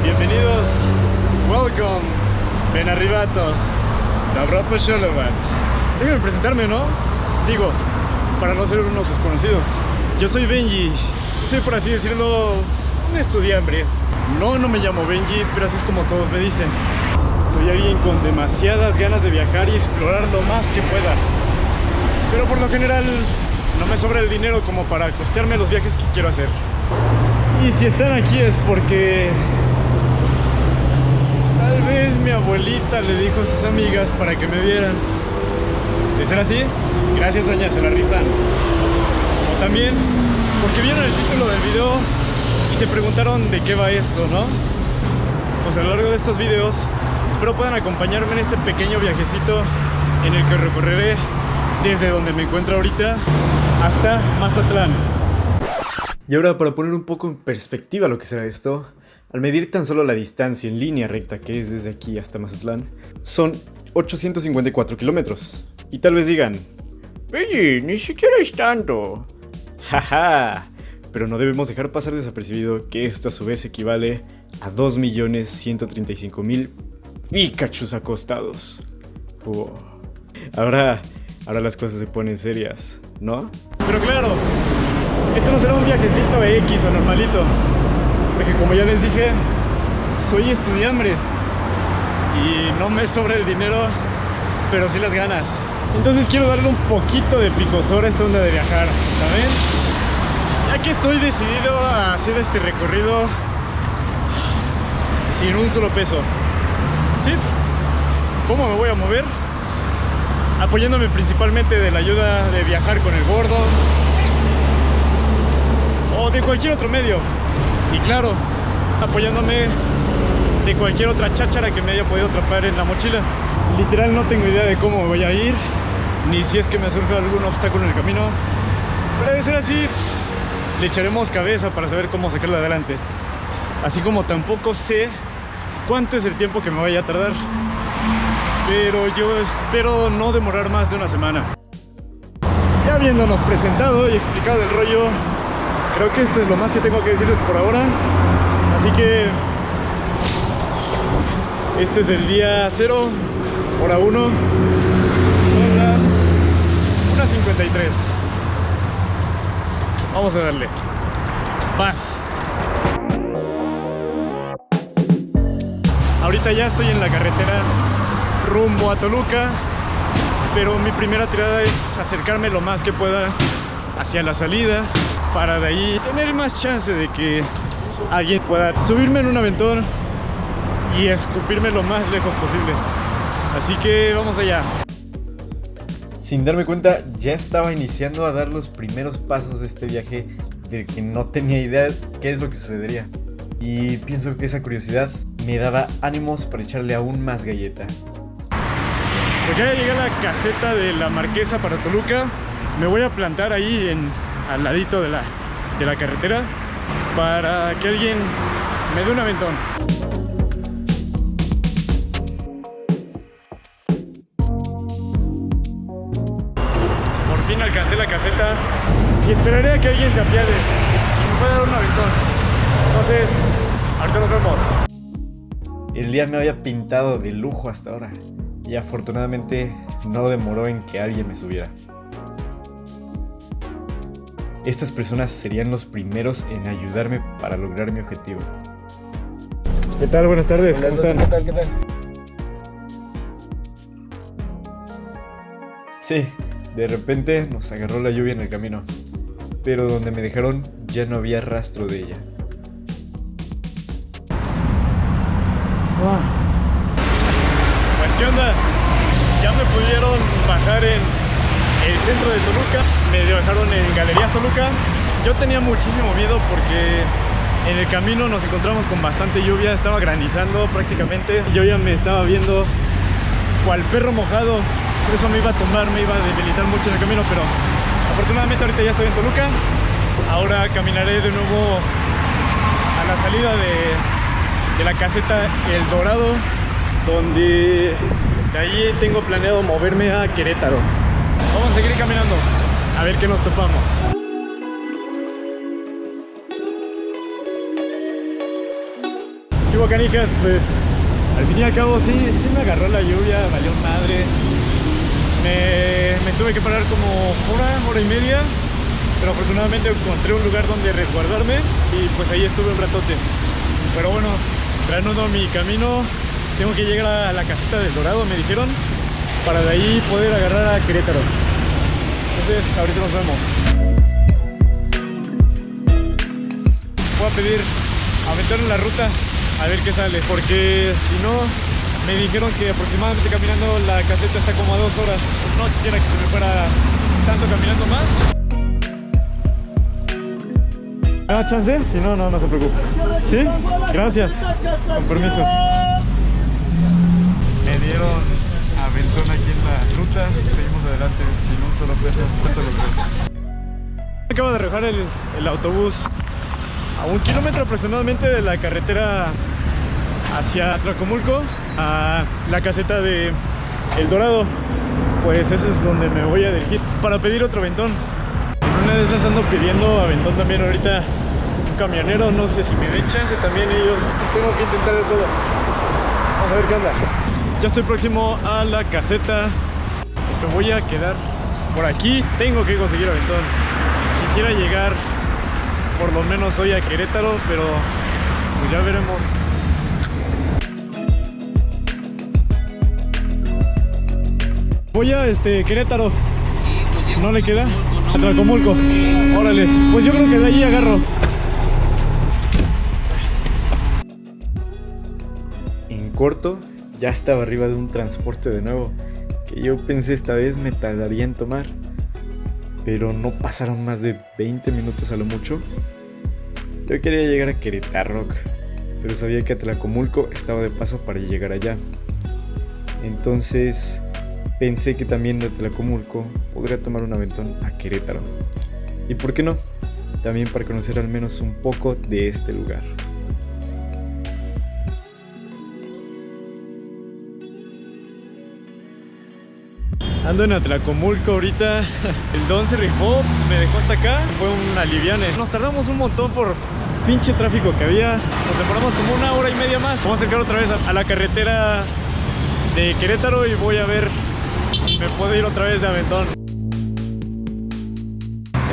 Bienvenidos, welcome, ben arribato, dobro pošolovat. Déjenme presentarme, ¿no? Digo, para no ser unos desconocidos. Yo soy Benji, soy por así decirlo, un estudiante. No me llamo Benji, pero así es como todos me dicen. Soy alguien con demasiadas ganas de viajar y explorar lo más que pueda. Pero por lo general no me sobra el dinero como para costearme los viajes que quiero hacer. Y si están aquí es porque tal vez mi abuelita le dijo a sus amigas para que me vieran. De ser así, gracias doña, se la rifan. O también porque vieron el título del video y se preguntaron de qué va esto, ¿no? Pues a lo largo de estos videos espero puedan acompañarme en este pequeño viajecito en el que recorreré desde donde me encuentro ahorita hasta Mazatlán. Y ahora, para poner un poco en perspectiva lo que será esto, al medir tan solo la distancia en línea recta que es desde aquí hasta Mazatlán, son 854 kilómetros. Y tal vez digan, oye, ni siquiera es tanto. Jaja, pero no debemos dejar pasar desapercibido que esto a su vez equivale a 2.135.000 Pikachus acostados. Ahora las cosas se ponen serias, ¿no? Pero claro, esto no será un viajecito X o normalito, porque como ya les dije, soy estudiante y no me sobra el dinero, pero sí las ganas. Entonces quiero darle un poquito de picosor a esta onda de viajar, ¿saben? Ya que estoy decidido a hacer este recorrido sin un solo peso. ¿Sí? ¿Cómo me voy a mover? Apoyándome principalmente de la ayuda de viajar con el gordo o de cualquier otro medio. Y claro, apoyándome de cualquier otra cháchara que me haya podido atrapar en la mochila. Literal no tengo idea de cómo me voy a ir, ni si es que me surja algún obstáculo en el camino. Pero de ser así, le echaremos cabeza para saber cómo sacarla adelante. Así como tampoco sé cuánto es el tiempo que me vaya a tardar, pero yo espero no demorar más de una semana. Ya habiéndonos presentado y explicado el rollo, creo que esto es lo más que tengo que decirles por ahora. Así que este es el día 0, hora 1, son las 1:53. Vamos a darle. Vas. Ahorita ya estoy en la carretera rumbo a Toluca, pero mi primera tirada es acercarme lo más que pueda hacia la salida para de ahí tener más chance de que alguien pueda subirme en un aventón y escupirme lo más lejos posible. Así que vamos allá. Sin darme cuenta, ya estaba iniciando a dar los primeros pasos de este viaje del que no tenía idea qué es lo que sucedería. Y pienso que esa curiosidad me daba ánimos para echarle aún más galleta. Pues ya llegué a la caseta de la Marquesa para Toluca. Me voy a plantar ahí al ladito de la carretera para que alguien me dé un aventón. Por fin alcancé la caseta y esperaré a que alguien se apiade y me pueda dar un aventón. Entonces, ahorita nos vemos. El día me había pintado de lujo hasta ahora y afortunadamente no demoró en que alguien me subiera. Estas personas serían los primeros en ayudarme para lograr mi objetivo. ¿Qué tal? Buenas tardes. Hola, ¿Cómo están? ¿Qué tal? Sí, de repente nos agarró la lluvia en el camino, pero donde me dejaron ya no había rastro de ella. Pues qué onda, ya me pudieron bajar en el centro de Toluca, me dejaron en Galerías Toluca. Yo tenía muchísimo miedo porque en el camino nos encontramos con bastante lluvia, estaba granizando prácticamente. Yo ya me estaba viendo cual perro mojado, eso me iba a tumbar, me iba a debilitar mucho en el camino, pero afortunadamente ahorita ya estoy en Toluca. Ahora caminaré de nuevo a la salida de la caseta El Dorado, donde de ahí tengo planeado moverme a Querétaro. Vamos a seguir caminando, a ver qué nos topamos. ¿Qué hubo, canijas? Pues al fin y al cabo sí me agarró la lluvia, valió madre. Me tuve que parar como hora y media, pero afortunadamente encontré un lugar donde resguardarme y pues ahí estuve un ratote. Pero bueno, tratando mi camino, tengo que llegar a la casita del Dorado, me dijeron, para de ahí poder agarrar a Querétaro. Entonces ahorita nos vemos. Voy a pedir aventar en la ruta a ver qué sale, porque si no, me dijeron que aproximadamente caminando la caseta está como a 2 horas. No quisiera que se me fuera tanto caminando más. ¿Me da chance? Si no, no se preocupe. ¿Sí? Gracias. Con permiso. Me dieron aventón aquí en la ruta. Seguimos adelante sin un solo peso. ¿Cuánto lo creo? Acabo de arrojar el autobús a 1 kilómetro aproximadamente de la carretera hacia Atlacomulco, a la caseta de El Dorado. Pues ese es donde me voy a dirigir para pedir otro aventón. Una de esas ando pidiendo aventón también ahorita un camionero, no sé si me den chance también ellos. Tengo que intentar de todo. Vamos a ver qué onda. Ya estoy próximo a la caseta. Me voy a quedar por aquí. Tengo que conseguir aventón. Quisiera llegar por lo menos hoy a Querétaro, pero pues ya veremos. Voy a Querétaro. ¿No le queda? Atlacomulco. Órale, pues yo creo que de ahí agarro. En corto, ya estaba arriba de un transporte de nuevo, que yo pensé esta vez me tardaría en tomar, pero no pasaron más de 20 minutos a lo mucho. Yo quería llegar a Querétaro, pero sabía que Atlacomulco estaba de paso para llegar allá. Entonces pensé que también de Atlacomulco podría tomar un aventón a Querétaro. ¿Y por qué no? También para conocer al menos un poco de este lugar. Ando en Atlacomulco ahorita. El don se rifó, me dejó hasta acá. Fue un aliviane. Nos tardamos un montón por pinche tráfico que había. Nos demoramos como 1 hora y media más. Vamos a acercar otra vez a la carretera de Querétaro y voy a ver si me puedo ir otra vez de aventón.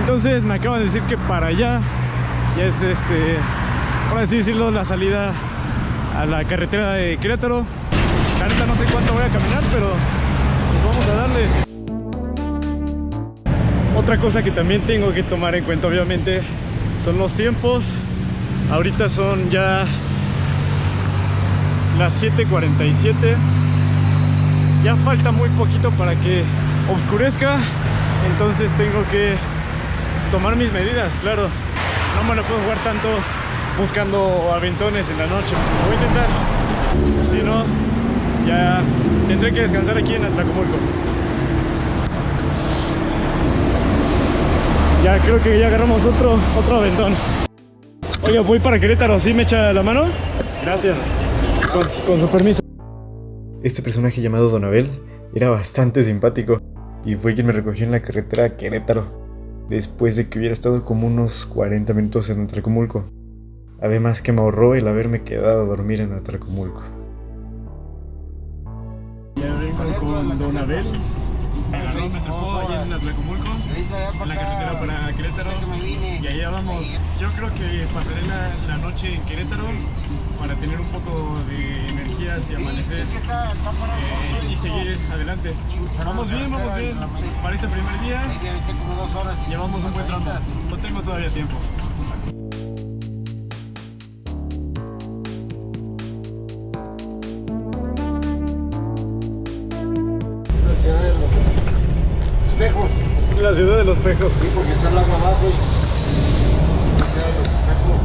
Entonces me acaban de decir que para allá ya es por así decirlo, la salida a la carretera de Querétaro. La neta no sé cuánto voy a caminar, pero vamos a darles. Otra cosa que también tengo que tomar en cuenta obviamente son los tiempos. Ahorita son ya las 7:47. Ya falta muy poquito para que oscurezca. Entonces tengo que tomar mis medidas, claro. No me lo puedo jugar tanto buscando aventones en la noche. Lo voy a intentar. Si no, ya tendré que descansar aquí en Atlacomulco. Ya creo que ya agarramos otro aventón. Oiga, voy para Querétaro, ¿sí me echa la mano? Gracias. Con su permiso. Este personaje llamado Don Abel era bastante simpático y fue quien me recogió en la carretera a Querétaro, después de que hubiera estado como unos 40 minutos en Atlacomulco. Además que me ahorró el haberme quedado a dormir en Atlacomulco. Ya vengo con Don Abel. Me trepó allá en Atlacomulco, en la carretera para Querétaro, y allá vamos. Yo creo que pasaré la noche en Querétaro para tener un poco de energías y amanecer y seguir adelante. Vamos bien. Para este primer día llevamos un buen tramo. No tengo todavía tiempo. Espejos. La ciudad de los espejos. Sí, porque está el agua abajo. La ciudad de los espejos.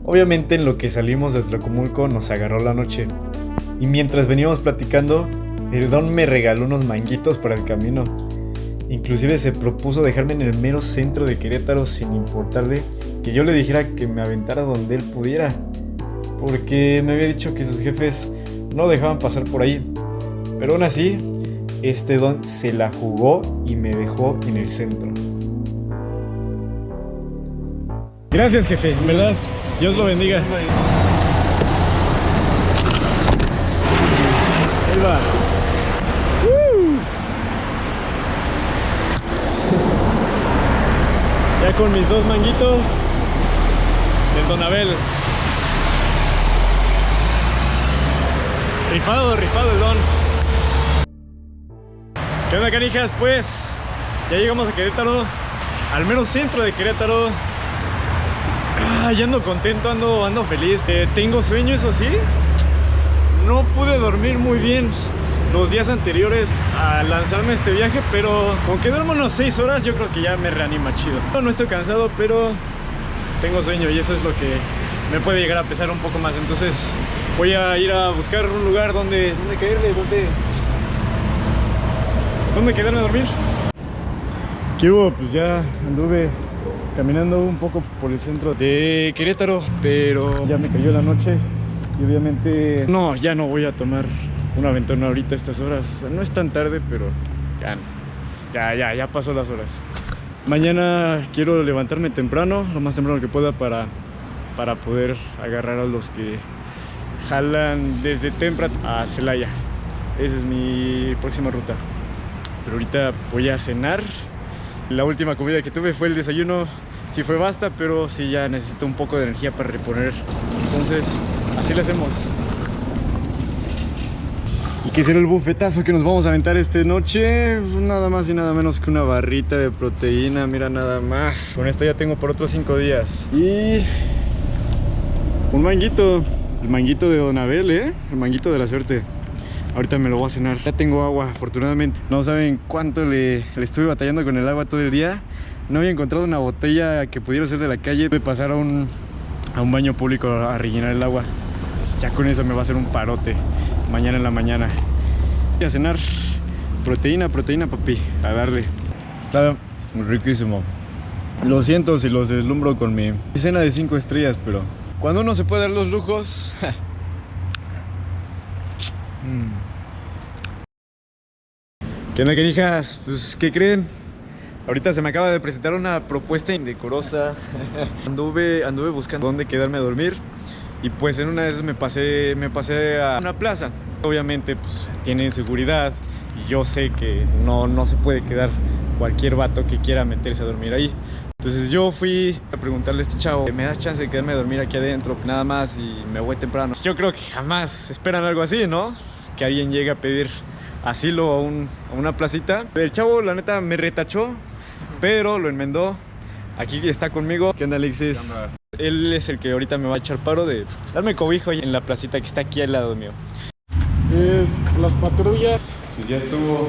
Obviamente en lo que salimos de Atlacomulco nos agarró la noche. Y mientras veníamos platicando, el don me regaló unos manguitos para el camino. Inclusive se propuso dejarme en el mero centro de Querétaro sin importarle que yo le dijera que me aventara donde él pudiera. Porque me había dicho que sus jefes no dejaban pasar por ahí. Pero aún así, este don se la jugó y me dejó en el centro. Gracias, jefe, en verdad. Dios lo bendiga. Ahí va. Ya con mis 2 manguitos del Don Abel. Rifado el Don. ¿Qué onda, canijas? Pues ya llegamos a Querétaro, al mero centro de Querétaro. Ya ando contento, ando feliz. Tengo sueño, eso sí. No pude dormir muy bien los días anteriores a lanzarme este viaje, pero con que duermo unas 6 horas yo creo que ya me reanima chido. No estoy cansado, pero tengo sueño y eso es lo que me puede llegar a pesar un poco más. Entonces voy a ir a buscar un lugar donde caerle, donde quedarme a dormir. ¿Qué hubo? Pues ya anduve caminando un poco por el centro de Querétaro, pero ya me cayó la noche y obviamente ya no voy a tomar una aventón ahorita a estas horas. O sea, no es tan tarde, pero ya pasó las horas. Mañana quiero levantarme temprano, lo más temprano que pueda para poder agarrar a los que jalan desde Temprat a Celaya. Esa es mi próxima ruta. Pero ahorita voy a cenar. La última comida que tuve fue el desayuno. Sí fue basta, pero sí ya necesito un poco de energía para reponer. Entonces, así le hacemos. ¿Y qué será el bufetazo que nos vamos a aventar esta noche? Nada más y nada menos que una barrita de proteína. Mira nada más. Con esto ya tengo por otros 5 días. Y un manguito. El manguito de Don Abel, El manguito de la suerte. Ahorita me lo voy a cenar. Ya tengo agua, afortunadamente. No saben cuánto le estuve batallando con el agua todo el día. No había encontrado una botella que pudiera ser de la calle. De pasar a un baño público a rellenar el agua. Ya con eso me va a hacer un parote mañana en la mañana. Voy a cenar proteína, papi. A darle. Está riquísimo. Lo siento si los deslumbro con mi cena de 5 estrellas, pero cuando uno se puede dar los lujos... ¿Qué onda, canijas? Pues, ¿qué creen? Ahorita se me acaba de presentar una propuesta indecorosa. Anduve buscando dónde quedarme a dormir. Y pues en una de esas me pasé a una plaza. Obviamente pues tienen seguridad. Y yo sé que no se puede quedar cualquier vato que quiera meterse a dormir ahí. Entonces yo fui a preguntarle a este chavo: ¿me das chance de quedarme a dormir aquí adentro? Nada más y me voy temprano. Yo creo que jamás esperan algo así, ¿no? Que alguien llegue a pedir asilo a una placita. El chavo la neta me retachó, pero lo enmendó. Aquí está conmigo. ¿Qué onda, Alexis? ¿Qué onda? Él es el que ahorita me va a echar paro de darme cobijo ahí en la placita que está aquí al lado mío. Las patrullas. Pues ya estuvo.